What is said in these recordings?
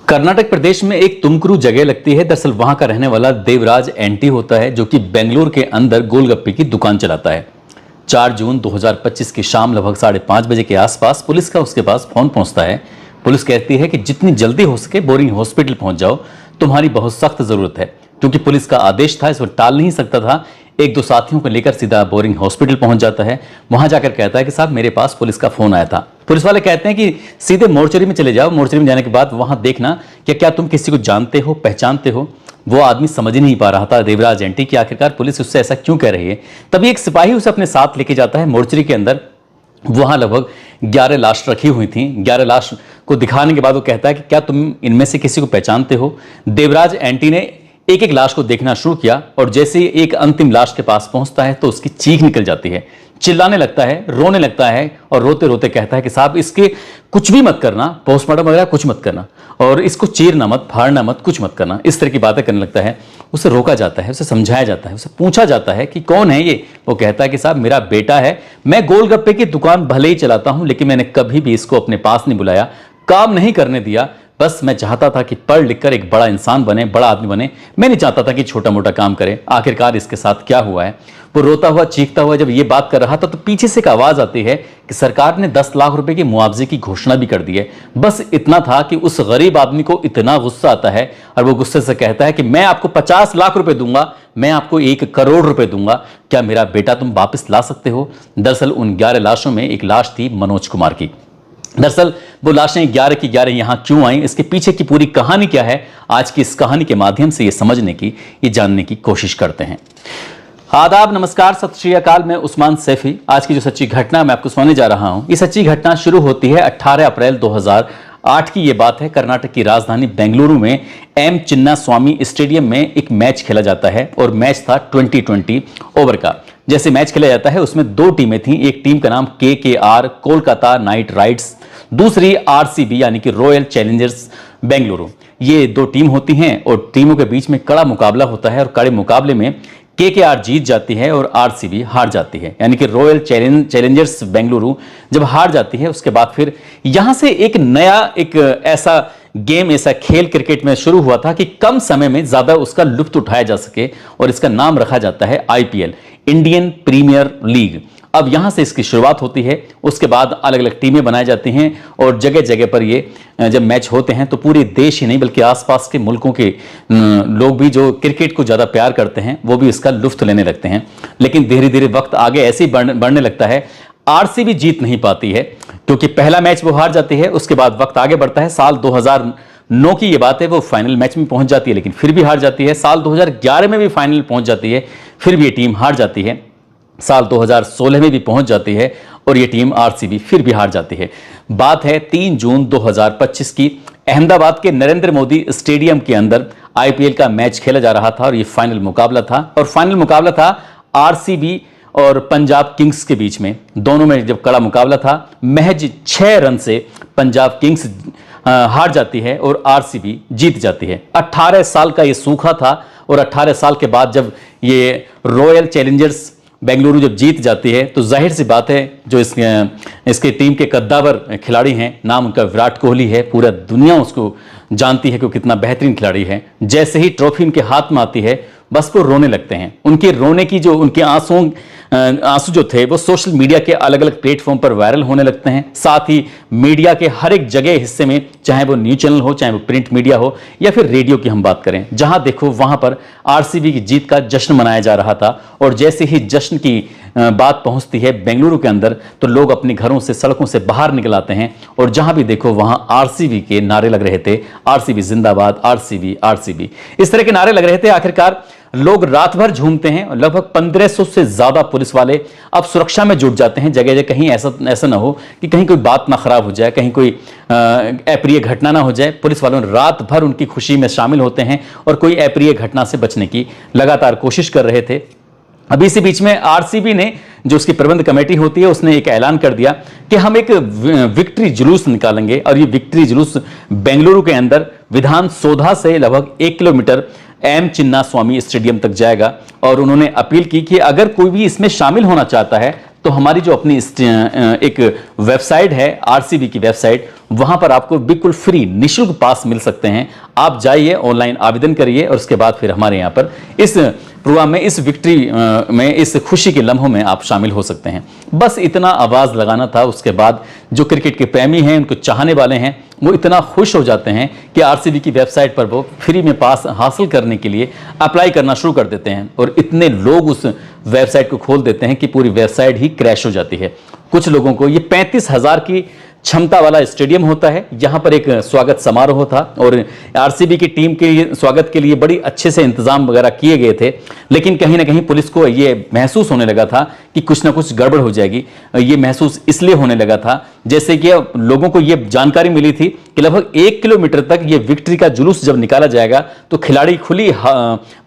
कर्नाटक प्रदेश में एक तुमकुरू जगह लगती है। दरअसल वहां का रहने वाला देवराज एंटी होता है, जो कि बेंगलुरु के अंदर गोलगप्पे की दुकान चलाता है। 4 जून 2025 की शाम लगभग 5:30 बजे के आसपास पुलिस का उसके पास फोन पहुंचता है। पुलिस कहती है कि जितनी जल्दी हो सके बोरिंग हॉस्पिटल पहुंच जाओ, तुम्हारी बहुत सख्त जरूरत है। क्योंकि पुलिस का आदेश था, इसको टाल नहीं सकता था। एक दो साथियों को लेकर सीधा बोरिंग हॉस्पिटल पहुंच जाता है। वहां जाकर कहता है कि साहब मेरे पास पुलिस का फोन आया था। पुलिस वाले कहते हैं कि सीधे मोर्चरी में चले जाओ। मोर्चरी में जाने के बाद वहां देखना कि क्या तुम किसी को जानते हो, पहचानते हो। वो आदमी समझ ही नहीं पा रहा था, देवराज एंटी, कि आखिरकार पुलिस उससे ऐसा क्यों कह रही है। तभी एक सिपाही उसे अपने साथ लेके जाता है मोर्चरी के अंदर। वहां लगभग 11 लाश रखी हुई थी। 11 लाश को दिखाने के बाद वो कहता है कि क्या तुम इनमें से किसी को पहचानते हो। देवराज एंटी ने एक एक लाश को देखना शुरू किया और जैसे ही एक अंतिम लाश के पास पहुंचता है तो उसकी चीख निकल जाती है। चिल्लाने लगता है, रोने लगता है और रोते रोते कहता है कि साहब इसके कुछ भी मत करना, पोस्टमार्टम वगैरह कुछ मत करना, और इसको चीरना मत, फाड़ना मत, कुछ मत करना। इस तरह की बातें करने लगता है। उसे रोका जाता है, उसे समझाया जाता है, उसे पूछा जाता है कि कौन है ये। वो कहता है कि साहब मेरा बेटा है, मैं गोलगप्पे की दुकान भले ही चलाता हूं, लेकिन मैंने कभी भी इसको अपने पास नहीं बुलाया, काम नहीं करने दिया। बस मैं चाहता था कि पढ़ लिख कर एक बड़ा इंसान बने, बड़ा आदमी बने। मैं नहीं चाहता था कि छोटा मोटा काम करे। आखिरकार इसके साथ क्या हुआ है। वो रोता हुआ, चीखता हुआ जब ये बात कर रहा था तो पीछे से एक आवाज आती है कि सरकार ने 10 लाख रुपए के मुआवजे की घोषणा भी कर दी है। बस इतना था कि उस गरीब आदमी को इतना गुस्सा आता है और वो गुस्से से कहता है कि मैं आपको 50 लाख रुपए दूंगा, मैं आपको 1 करोड़ रुपए दूंगा, क्या मेरा बेटा तुम वापस ला सकते हो। दरअसल उन 11 लाशों में एक लाश थी मनोज कुमार की। दरअसल वो लाशें 11 की 11 यहां क्यों आई, इसके पीछे की पूरी कहानी क्या है, आज की इस कहानी के माध्यम से ये समझने की, ये जानने की कोशिश करते हैं। आदाब, नमस्कार, सत श्री अकाल। मैं उस्मान सैफी। आज की जो सच्ची घटना मैं आपको सुनाने जा रहा हूं, ये सच्ची घटना शुरू होती है 18 अप्रैल 2008 की ये बात है। कर्नाटक की राजधानी बेंगलुरु में एम चिन्ना स्वामी स्टेडियम में एक मैच खेला जाता है और मैच था 20 ओवर का। जैसे मैच खेला जाता है उसमें 2 टीमें थीं। एक टीम का नाम KKR कोलकाता नाइट राइडर्स, दूसरी RCB यानी कि रॉयल चैलेंजर्स बेंगलुरु। ये 2 टीम होती हैं और टीमों के बीच में कड़ा मुकाबला होता है और कड़े मुकाबले में KKR जीत जाती है और RCB हार जाती है। यानी कि रॉयल चैलेंजर्स बेंगलुरु जब हार जाती है उसके बाद फिर यहां से एक नया ऐसा गेम, ऐसा खेल क्रिकेट में शुरू हुआ था कि कम समय में ज्यादा उसका लुत्फ उठाया जा सके और इसका नाम रखा जाता है IPL, इंडियन प्रीमियर लीग। अब यहां से इसकी शुरुआत होती है। उसके बाद अलग अलग टीमें बनाई जाती हैं और जगह जगह पर ये जब मैच होते हैं तो पूरे देश ही नहीं बल्कि आसपास के मुल्कों के लोग भी जो क्रिकेट को ज़्यादा प्यार करते हैं वो भी इसका लुत्फ लेने लगते हैं। लेकिन धीरे धीरे वक्त आगे ऐसे ही बढ़ने लगता है। RCB जीत नहीं पाती है क्योंकि पहला मैच वो हार जाती है। उसके बाद वक्त आगे बढ़ता है। साल 2009 की ये बात है, वो फाइनल मैच में पहुंच जाती है लेकिन फिर भी हार जाती है। साल 2011 में भी फाइनल पहुंच जाती है, फिर भी ये टीम हार जाती है। साल 2016 में भी पहुंच जाती है और ये टीम RCB फिर भी हार जाती है। बात है 3 जून 2025 की। अहमदाबाद के नरेंद्र मोदी स्टेडियम के अंदर IPL का मैच खेला जा रहा था और ये फाइनल मुकाबला था। और फाइनल मुकाबला था RCB और पंजाब किंग्स के बीच में। दोनों में जब कड़ा मुकाबला था, महज 6 रन से पंजाब किंग्स हार जाती है और RCB जीत जाती है। 18 साल का ये सूखा था और 18 साल के बाद जब ये रॉयल चैलेंजर्स बेंगलुरु जब जीत जाती है तो जाहिर सी बात है, जो इसके टीम के कद्दावर खिलाड़ी हैं, नाम उनका विराट कोहली है, पूरा दुनिया उसको जानती है कि वो कितना बेहतरीन खिलाड़ी है। जैसे ही ट्रॉफी उनके हाथ में आती है बस वो रोने लगते हैं। उनके रोने की जो उनके आंसू जो थे वो सोशल मीडिया के अलग अलग प्लेटफॉर्म पर वायरल होने लगते हैं। साथ ही मीडिया के हर एक जगह हिस्से में, चाहे वो न्यूज चैनल हो, चाहे वो प्रिंट मीडिया हो या फिर रेडियो की हम बात करें, जहां देखो वहां पर RCB की जीत का जश्न मनाया जा रहा था। और जैसे ही जश्न की बात पहुंचती है बेंगलुरु के अंदर तो लोग अपने घरों से, सड़कों से बाहर निकल आते हैं और जहां भी देखो वहां RCB के नारे लग रहे थे। RCB जिंदाबाद, RCB RCB, इस तरह के नारे लग रहे थे। आखिरकार लोग रात भर झूमते हैं और लगभग 1500 से ज्यादा पुलिस वाले अब सुरक्षा में जुट जाते हैं जगह जगह। कहीं ऐसा ना हो कि कहीं कोई बात ना खराब हो जाए, कहीं कोई अप्रिय घटना ना हो जाए। पुलिस वालों रात भर उनकी खुशी में शामिल होते हैं और कोई अप्रिय घटना से बचने की लगातार कोशिश कर रहे थे। अभी इसी बीच में RCB ने, जो उसकी प्रबंध कमेटी होती है, उसने एक ऐलान कर दिया कि हम एक विक्ट्री जुलूस निकालेंगे और ये विक्ट्री जुलूस बेंगलुरु के अंदर विधान सौधा से लगभग 1 किलोमीटर एम चिन्ना स्वामी स्टेडियम तक जाएगा। और उन्होंने अपील की कि अगर कोई भी इसमें शामिल होना चाहता है तो तो हमारी जो अपनी एक वेबसाइट है आरसीबी की वेबसाइट, वहां पर आपको बिल्कुल फ्री निःशुल्क पास मिल सकते हैं। आप जाइए, ऑनलाइन आवेदन करिए और उसके बाद फिर हमारे यहाँ पर इस प्रोग्राम में, इस विक्ट्री में, इस खुशी के लम्हों में आप शामिल हो सकते हैं। बस इतना आवाज लगाना था। उसके बाद जो क्रिकेट के प्रेमी हैं, उनको चाहने वाले हैं, वो इतना खुश हो जाते हैं कि आरसीबी की वेबसाइट पर वो फ्री में पास हासिल करने के लिए अप्लाई करना शुरू कर देते हैं और इतने लोग उस वेबसाइट को खोल देते हैं कि पूरी वेबसाइट ही क्रैश हो जाती है। कुछ लोगों को, ये 35,000 की क्षमता वाला स्टेडियम होता है, यहां पर एक स्वागत समारोह था और आरसीबी की टीम के स्वागत के लिए बड़ी अच्छे से इंतजाम वगैरह किए गए थे, लेकिन कहीं ना कहीं पुलिस को यह महसूस होने लगा था कि कुछ ना कुछ गड़बड़ हो जाएगी। ये महसूस इसलिए होने लगा था जैसे कि लोगों को यह जानकारी मिली थी कि लगभग 1 किलोमीटर तक ये विक्ट्री का जुलूस जब निकाला जाएगा तो खिलाड़ी खुली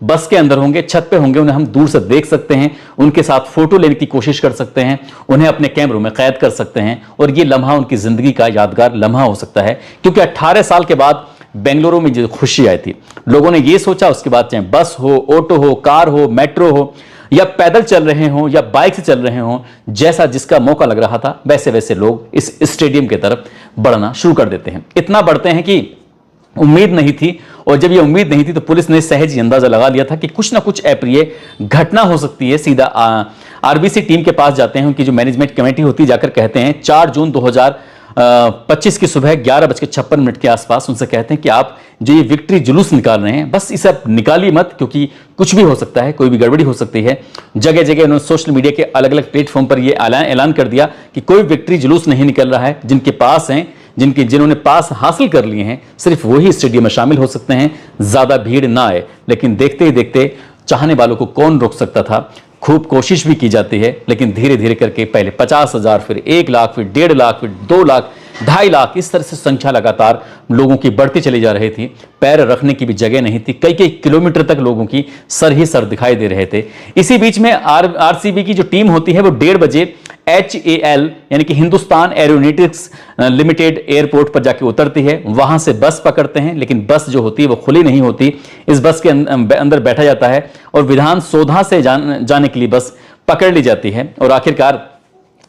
बस के अंदर होंगे, छत पे होंगे, उन्हें हम दूर से देख सकते हैं, उनके साथ फोटो लेने की कोशिश कर सकते हैं, उन्हें अपने कैमरों में कैद कर सकते हैं और ये लम्हा उनकी जिंदगी का यादगार लम्हा हो सकता है। क्योंकि 18 साल के बाद बेंगलुरु में जो खुशी आई थी, लोगों ने ये सोचा उसके बाद चाहे बस हो, ऑटो हो, कार हो, मेट्रो हो या पैदल चल रहे हों या बाइक से चल रहे हों, जैसा जिसका मौका लग रहा था वैसे वैसे लोग इस स्टेडियम की तरफ बढ़ना शुरू कर देते हैं। इतना बढ़ते हैं कि उम्मीद नहीं थी, और जब ये उम्मीद नहीं थी तो पुलिस ने सहज ही अंदाजा लगा लिया था कि कुछ ना कुछ अप्रिय घटना हो सकती है। सीधा आरबीसी टीम के पास जाते हैं, उनकी जो मैनेजमेंट कमेटी होती है, जाकर कहते हैं 4 जून 2025 की सुबह 11:56 के आसपास उनसे कहते हैं कि आप जो ये विक्ट्री जुलूस निकाल रहे हैं, बस इसे आप निकालिए मत, क्योंकि कुछ भी हो सकता है, कोई भी गड़बड़ी हो सकती है। जगह जगह उन्होंने सोशल मीडिया के अलग अलग प्लेटफॉर्म पर यह ऐलान कर दिया कि कोई विक्ट्री जुलूस नहीं निकल रहा है, जिनके पास हैं, जिन्होंने पास हासिल कर लिए हैं, सिर्फ वही स्टेडियम में शामिल हो सकते हैं, ज्यादा भीड़ ना आए। लेकिन देखते ही देखते चाहने वालों को कौन रोक सकता था। खूब कोशिश भी की जाती है, लेकिन धीरे धीरे करके पहले 50,000, फिर 1 लाख, फिर 1.5 लाख, फिर 2 लाख, 2.5 लाख, इस तरह से संख्या लगातार लोगों की बढ़ती चली जा रही थी। पैर रखने की भी जगह नहीं थी, कई कई किलोमीटर तक लोगों की सर ही सर दिखाई दे रहे थे। इसी बीच में आरसीबी की जो टीम होती है वो 1:30 बजे HAL यानी कि हिंदुस्तान एरोनॉटिक्स लिमिटेड एयरपोर्ट पर जाके उतरती है। वहां से बस पकड़ते हैं, लेकिन बस जो होती है वो खुली नहीं होती। इस बस के अंदर बैठा जाता है और विधान सौधा से जाने के लिए बस पकड़ ली जाती है। और आखिरकार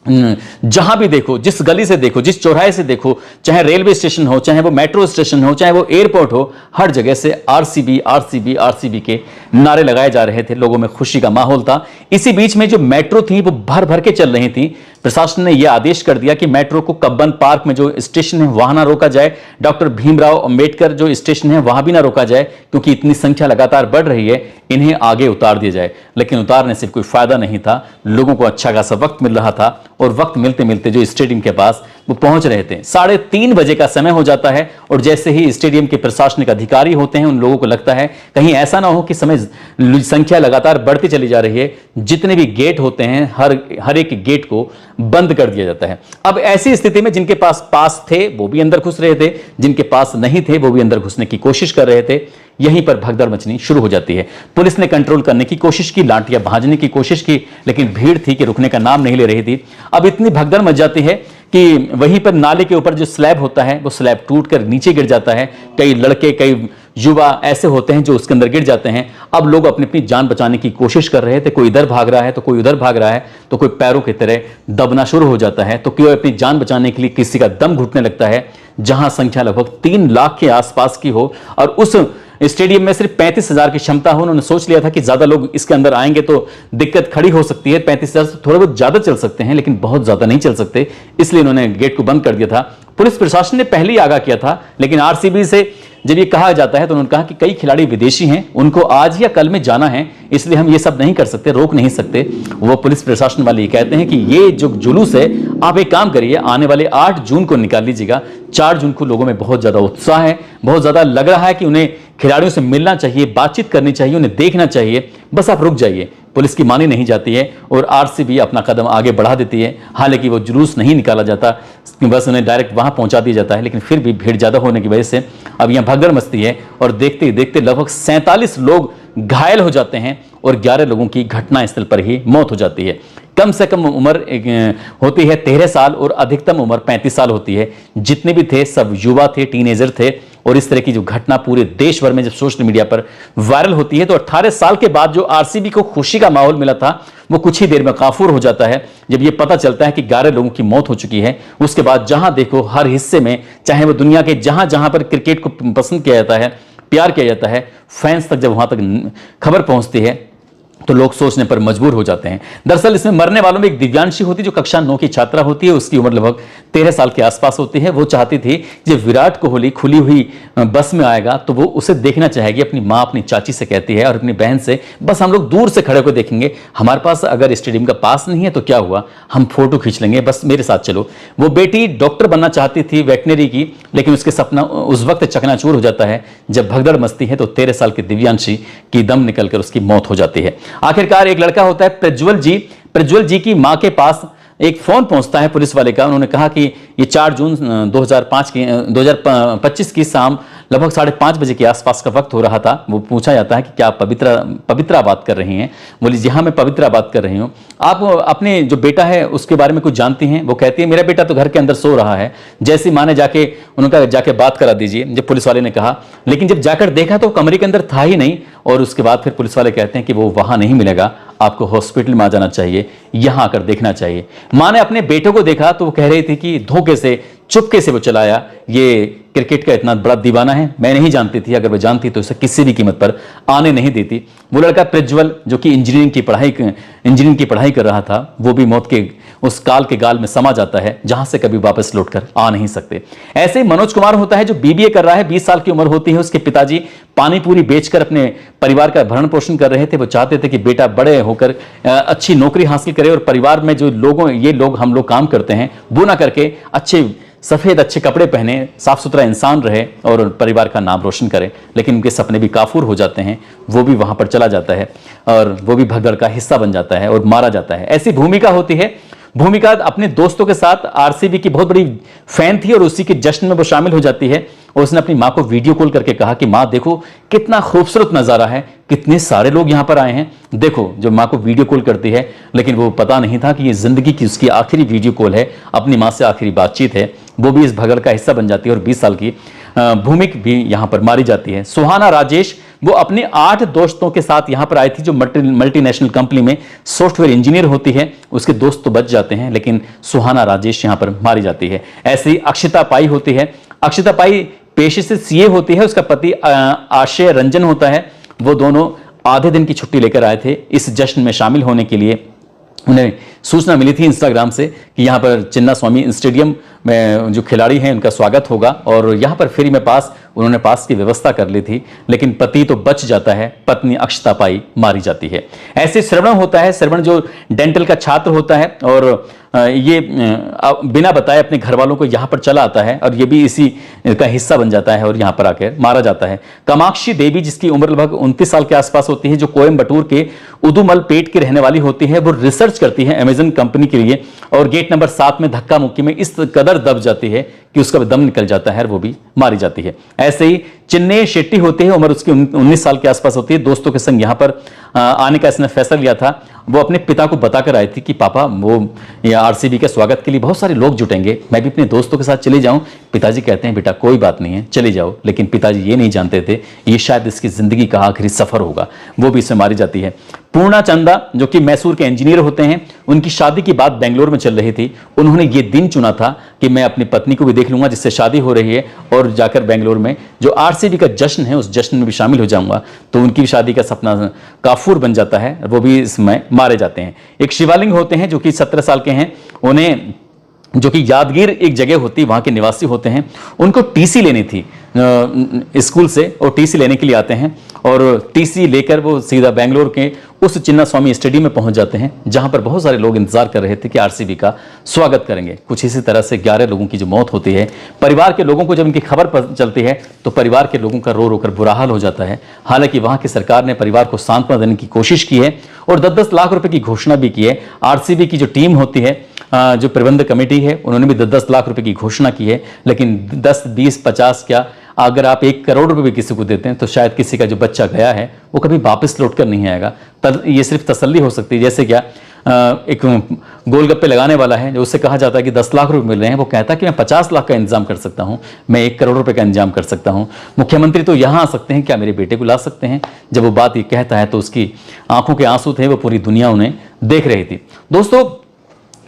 जहां भी देखो, जिस गली से देखो, जिस चौराहे से देखो, चाहे रेलवे स्टेशन हो, चाहे वो मेट्रो स्टेशन हो, चाहे वो एयरपोर्ट हो, हर जगह से आरसीबी आरसीबी आरसीबी के नारे लगाए जा रहे थे। लोगों में खुशी का माहौल था। इसी बीच में जो मेट्रो थी वो भर भर के चल रही थी। प्रशासन ने यह आदेश कर दिया कि मेट्रो को कब्बन पार्क में जो स्टेशन है वहां ना रोका जाए, डॉक्टर भीमराव अंबेडकर जो स्टेशन है वहां भी ना रोका जाए, क्योंकि इतनी संख्या लगातार बढ़ रही है, इन्हें आगे उतार दिया जाए। लेकिन उतारने से कोई फायदा नहीं था। लोगों को अच्छा खासा वक्त मिल रहा था और वक्त मिलते मिलते जो स्टेडियम के पास वो पहुंच रहे थे, 3:30 बजे का समय हो जाता है। और जैसे ही स्टेडियम के प्रशासनिक अधिकारी होते हैं, उन लोगों को लगता है कहीं ऐसा ना हो कि संख्या लगातार बढ़ती चली जा रही है। जितने भी गेट होते हैं, हर एक गेट को बंद कर दिया जाता है। अब ऐसी स्थिति में जिनके पास थे वो भी अंदर घुस रहे थे, जिनके पास नहीं थे वो भी अंदर घुसने की कोशिश कर रहे थे। यहीं पर भगदड़ मचनी शुरू हो जाती है। पुलिस ने कंट्रोल करने की कोशिश की, लाठियां भाजने की कोशिश की, लेकिन भीड़ थी कि रुकने का नाम नहीं ले रही थी। अब इतनी भगदड़ मच जाती है कि वहीं पर नाले के ऊपर जो स्लैब होता है वो स्लैब टूटकर नीचे गिर जाता है। कई लड़के, कई युवा ऐसे होते हैं जो उसके अंदर गिर जाते हैं। अब लोग अपनी अपनी जान बचाने की कोशिश कर रहे थे। कोई इधर भाग रहा है तो कोई उधर भाग रहा है, तो कोई पैरों की तरह दबना शुरू हो जाता है, तो कोई अपनी जान बचाने के लिए किसी का दम घुटने लगता है। जहां संख्या लगभग 3 लाख के आसपास की हो और उस स्टेडियम में सिर्फ 35,000 की क्षमता हो, उन्होंने सोच लिया था कि ज्यादा लोग इसके अंदर आएंगे तो दिक्कत खड़ी हो सकती है। 35,000 से थोड़े बहुत ज्यादा चल सकते हैं, लेकिन बहुत ज्यादा नहीं चल सकते, इसलिए उन्होंने गेट को बंद कर दिया था। पुलिस प्रशासन ने पहले ही आगाह किया था, लेकिन आरसीबी से जब ये कहा जाता है तो उन्होंने कहा कि कई खिलाड़ी विदेशी हैं, उनको आज या कल में जाना है, इसलिए हम ये सब नहीं कर सकते, रोक नहीं सकते। वो पुलिस प्रशासन वाले ये कहते हैं कि ये जो जुलूस है, आप एक काम करिए, आने वाले 8 जून को निकाल लीजिएगा। 4 जून को लोगों में बहुत ज्यादा उत्साह है, बहुत ज्यादा लग रहा है कि उन्हें खिलाड़ियों से मिलना चाहिए, बातचीत करनी चाहिए, उन्हें देखना चाहिए, बस आप रुक जाइए। पुलिस की मानी नहीं जाती है और आरसीबी अपना कदम आगे बढ़ा देती है। हालांकि वो जुलूस नहीं निकाला जाता, बस उन्हें डायरेक्ट वहां पहुंचा दिया जाता है, लेकिन फिर भी भीड़ ज्यादा होने की वजह से अब यहां भगदड़ मचती है और देखते ही देखते लगभग 47 लोग घायल हो जाते हैं और 11 लोगों की घटनास्थल पर ही मौत हो जाती है। कम से कम उम्र होती है 13 साल और अधिकतम उम्र 35 साल होती है। जितने भी थे सब युवा थे, टीनेजर थे। और इस तरह की जो घटना पूरे देश भर में जब सोशल मीडिया पर वायरल होती है तो 18 साल के बाद जो आरसीबी को खुशी का माहौल मिला था वो कुछ ही देर में काफूर हो जाता है जब ये पता चलता है कि 11 लोगों की मौत हो चुकी है। उसके बाद जहां देखो हर हिस्से में, चाहे वो दुनिया के जहां जहां पर क्रिकेट को पसंद किया जाता है, प्यार किया जाता है, फैंस तक जब वहां तक खबर पहुंचती है तो लोग सोचने पर मजबूर हो जाते हैं। दरअसल इसमें मरने वालों में एक दिव्यांशी होती है जो कक्षा 9 की छात्रा होती है। उसकी उम्र लगभग 13 साल के आसपास होती है। वो चाहती थी जब विराट कोहली खुली हुई बस में आएगा तो वो उसे देखना चाहेगी। अपनी माँ अपनी चाची से कहती है और अपनी बहन से, बस हम लोग दूर से खड़े होकर देखेंगे, हमारे पास अगर स्टेडियम का पास नहीं है तो क्या हुआ, हम फोटो खींच लेंगे, बस मेरे साथ चलो। वो बेटी डॉक्टर बनना चाहती थी, वेटनरी की, लेकिन उसके सपना उस वक्त चकनाचूर हो जाता है जब भगदड़ मचती है तो 13 साल की दिव्यांशी की दम निकलकर उसकी मौत हो जाती है। आखिरकार एक लड़का होता है प्रज्वल जी की मां के पास एक फोन पहुंचता है पुलिस वाले का। उन्होंने कहा कि ये 4 जून 2025 की शाम लगभग 5:30 बजे के आसपास का वक्त हो रहा था। वो पूछा जाता है कि क्या आप पवित्रा बात कर रही हैं? बोली जी हाँ, मैं पवित्रा बात कर रही हूँ। आप अपने जो बेटा है उसके बारे में कुछ जानती हैं? वो कहती है मेरा बेटा तो घर के अंदर सो रहा है। जैसी माँ ने जाके बात करा दीजिए, जब पुलिस वाले ने कहा, लेकिन जब जाकर देखा तो कमरे के अंदर था ही नहीं। और उसके बाद फिर पुलिस वाले कहते हैं कि वो वहां नहीं मिलेगा, आपको हॉस्पिटल में आ जाना चाहिए, यहां आकर देखना चाहिए। मां ने अपने बेटे को देखा तो वो कह रही थी कि धोखे से चुपके से वो चलाया, ये क्रिकेट का इतना बड़ा दीवाना है, मैं नहीं जानती थी, अगर वो जानती तो इसे किसी भी कीमत पर आने नहीं देती। वो लड़का प्रज्वल जो कि इंजीनियरिंग की पढ़ाई कर रहा था, वो भी मौत के उस काल के गाल में समा जाता है जहां से कभी वापस लौटकर आ नहीं सकते। ऐसे ही मनोज कुमार होता है जो बीबीए कर रहा है, 20 साल की उम्र होती है। उसके पिताजी पानी पूरी बेचकर अपने परिवार का भरण पोषण कर रहे थे। वो चाहते थे कि बेटा बड़े होकर अच्छी नौकरी हासिल करे और परिवार में जो हम लोग काम करते हैं वो ना करके अच्छे कपड़े पहने, साफ सुथरा इंसान रहे और परिवार का नाम रोशन करे। लेकिन उनके सपने भी काफूर हो जाते हैं। वो भी वहां पर चला जाता है और वो भी भगदड़ का हिस्सा बन जाता है और मारा जाता है। ऐसी भूमिका होती है। भूमिका अपने दोस्तों के साथ आरसीबी की बहुत बड़ी फैन थी और उसी के जश्न में वो शामिल हो जाती है। और उसने अपनी माँ को वीडियो कॉल करके कहा कि माँ देखो कितना खूबसूरत नजारा है, कितने सारे लोग यहाँ पर आए हैं, देखो। जो माँ को वीडियो कॉल करती है, लेकिन वो पता नहीं था कि ये जिंदगी की उसकी आखिरी वीडियो कॉल है, अपनी माँ से आखिरी बातचीत है। वो भी इस भगड़ का हिस्सा बन जाती है और 20 साल की भूमिक भी यहाँ पर मारी जाती है। सुहाना राजेश वो अपने 8 दोस्तों के साथ यहाँ पर आई थी जो मल्टीनेशनल कंपनी में सॉफ्टवेयर इंजीनियर होती है। उसके दोस्त तो बच जाते हैं लेकिन सुहाना राजेश यहाँ पर मारी जाती है। ऐसे ही अक्षिता पाई होती है। अक्षिता पाई पेशे से सीए होती है। उसका पति आशय रंजन होता है। वो दोनों आधे दिन की छुट्टी लेकर आए थे इस जश्न में शामिल होने के लिए। उन्हें सूचना मिली थी इंस्टाग्राम से कि यहाँ पर चिन्ना स्वामी स्टेडियम में जो खिलाड़ी हैं उनका स्वागत होगा और यहाँ पर फ्री में उन्होंने पास की व्यवस्था कर ली थी। लेकिन पति तो बच जाता है, पत्नी अक्षता पाई मारी जाती है। ऐसे श्रवण होता है। श्रवण जो डेंटल का छात्र होता है और ये बिना बताए अपने घर वालों को यहाँ पर चला आता है और ये भी इसी का हिस्सा बन जाता है और यहाँ पर आकर मारा जाता है। कामाक्षी देवी जिसकी उम्र लगभग 29 साल के आसपास होती है, जो कोयम्बटूर के उदुमल पेट की रहने वाली होती है। वो रिसर्च करती है अमेजन कंपनी के लिए और गेट नंबर 7 में धक्का मुक्की में इस कदर दब जाती है कि उसका दम निकल जाता है और वो भी मारी जाती है। ऐसे ही चिन्ने शेट्टी होते हैं, उम्र उसकी 19 साल के आसपास होती है। दोस्तों के संग यहाँ पर आने का इसने फैसला लिया था। वो अपने पिता को बताकर आई थी कि पापा वो आरसीबी के स्वागत के लिए बहुत सारे लोग जुटेंगे, मैं भी अपने दोस्तों के साथ चले जाऊं। पिताजी कहते हैं बेटा कोई बात नहीं है, चले जाओ। लेकिन पिताजी ये नहीं जानते थे ये शायद इसकी जिंदगी का आखिरी सफर होगा। वो भी इसमें मारी जाती है। पूर्णा चंदा जो कि मैसूर के इंजीनियर होते हैं, उनकी शादी की बात बेंगलोर में चल रही थी। उन्होंने ये दिन चुना था कि मैं अपनी पत्नी को भी देख लूंगा जिससे शादी हो रही है और जाकर बेंगलोर में जो आरसीबी का जश्न है उस जश्न में भी शामिल हो जाऊंगा। तो उनकी शादी का सपना काफूर बन जाता है, वो भी इसमें मारे जाते हैं। एक शिवालिंग होते हैं जो कि 17 साल के हैं। उन्हें जो कि यादगीर एक जगह होती, वहां के निवासी होते हैं। उनको टीसी लेनी थी स्कूल से और टीसी लेने के लिए आते हैं और टीसी लेकर वो सीधा बेंगलोर के उस चिन्ना स्वामी स्टेडियम में पहुंच जाते हैं जहां पर बहुत सारे लोग इंतजार कर रहे थे कि आरसीबी का स्वागत करेंगे। कुछ इसी तरह से 11 लोगों की जो मौत होती है, परिवार के लोगों को जब इनकी खबर चलती है तो परिवार के लोगों का रो रो कर बुरा हाल हो जाता है। हालांकि वहां की सरकार ने परिवार को सांत्वना देने की कोशिश की है और 10-10 लाख रुपए की घोषणा भी की है। आरसीबी की जो टीम होती है, जो प्रबंधक कमेटी है, उन्होंने भी 10-10 लाख रुपए की घोषणा की है। लेकिन 10, 20, 50 क्या, अगर आप 1 करोड़ रुपए भी किसी को देते हैं तो शायद किसी का जो बच्चा गया है वो कभी वापस लौट कर नहीं आएगा। ये सिर्फ तसल्ली हो सकती है। जैसे क्या एक गोलगप्पे लगाने वाला है, जो उससे कहा जाता है कि 10 लाख रुपए मिल रहे हैं, वो कहता है कि मैं 50 लाख का इंतजाम कर सकता हूं, मैं 1 करोड़ रुपए का इंतजाम कर सकता हूं, मुख्यमंत्री तो यहां आ सकते हैं, क्या मेरे बेटे को ला सकते हैं? जब वो बात ये कहता है तो उसकी आंखों के आंसू थे, वो पूरी दुनिया उन्हें देख रही थी। दोस्तों,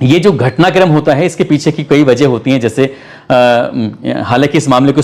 ये जो घटनाक्रम होता है इसके पीछे की कई वजह होती हैं। जैसे हालांकि इस मामले को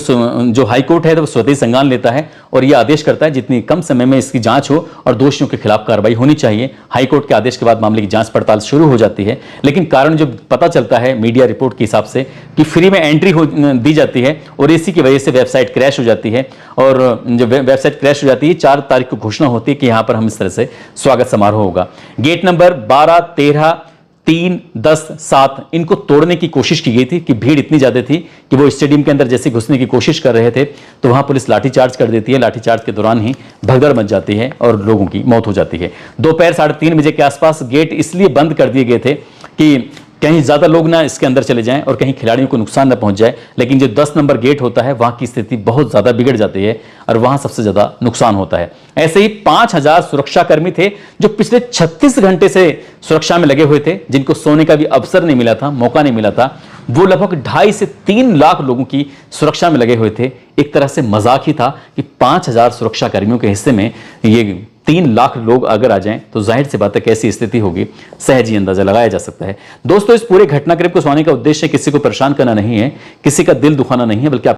जो हाई कोर्ट है तो वो स्वतः संज्ञान लेता है और यह आदेश करता है जितनी कम समय में इसकी जांच हो और दोषियों के खिलाफ कार्रवाई होनी चाहिए। हाई कोर्ट के आदेश के बाद मामले की जांच पड़ताल शुरू हो जाती है। लेकिन कारण जो पता चलता है मीडिया रिपोर्ट के हिसाब से कि फ्री में एंट्री दी जाती है और इसी की वजह से वेबसाइट क्रैश हो जाती है। और जब वेबसाइट क्रैश हो जाती है 4 तारीख को घोषणा होती है कि यहां पर हम इस तरह से स्वागत समारोह होगा। गेट नंबर 12, 13, 3, 10, 7 इनको तोड़ने की कोशिश की गई थी कि भीड़ इतनी ज्यादा थी कि वो स्टेडियम के अंदर जैसे घुसने की कोशिश कर रहे थे तो वहां पुलिस लाठीचार्ज कर देती है। लाठीचार्ज के दौरान ही भगदड़ मच जाती है और लोगों की मौत हो जाती है। दोपहर 3:30 बजे के आसपास गेट इसलिए बंद कर दिए गए थे कि कहीं ज्यादा लोग ना इसके अंदर चले जाएं और कहीं खिलाड़ियों को नुकसान ना पहुंच जाए। लेकिन जो 10 नंबर गेट होता है वहां की स्थिति बहुत ज्यादा बिगड़ जाती है और वहां सबसे ज्यादा नुकसान होता है। ऐसे ही 5000 सुरक्षाकर्मी थे जो पिछले 36 घंटे से सुरक्षा में लगे हुए थे, जिनको सोने का भी अवसर नहीं मिला था, मौका नहीं मिला था। वो लगभग 2.5 से 3 लाख लोगों की सुरक्षा में लगे हुए थे। एक तरह से मजाक ही था कि 5000 सुरक्षा कर्मियों के हिस्से में ये 3 लाख लोग अगर आ जाएं तो जाहिर सी बात है कैसी स्थिति होगी, सहज ही अंदाजा लगाया जा सकता है। दोस्तों, इस पूरे घटनाक्रम को सुनाने का उद्देश्य किसी को परेशान करना नहीं है, किसी का दिल दुखाना नहीं है, बल्कि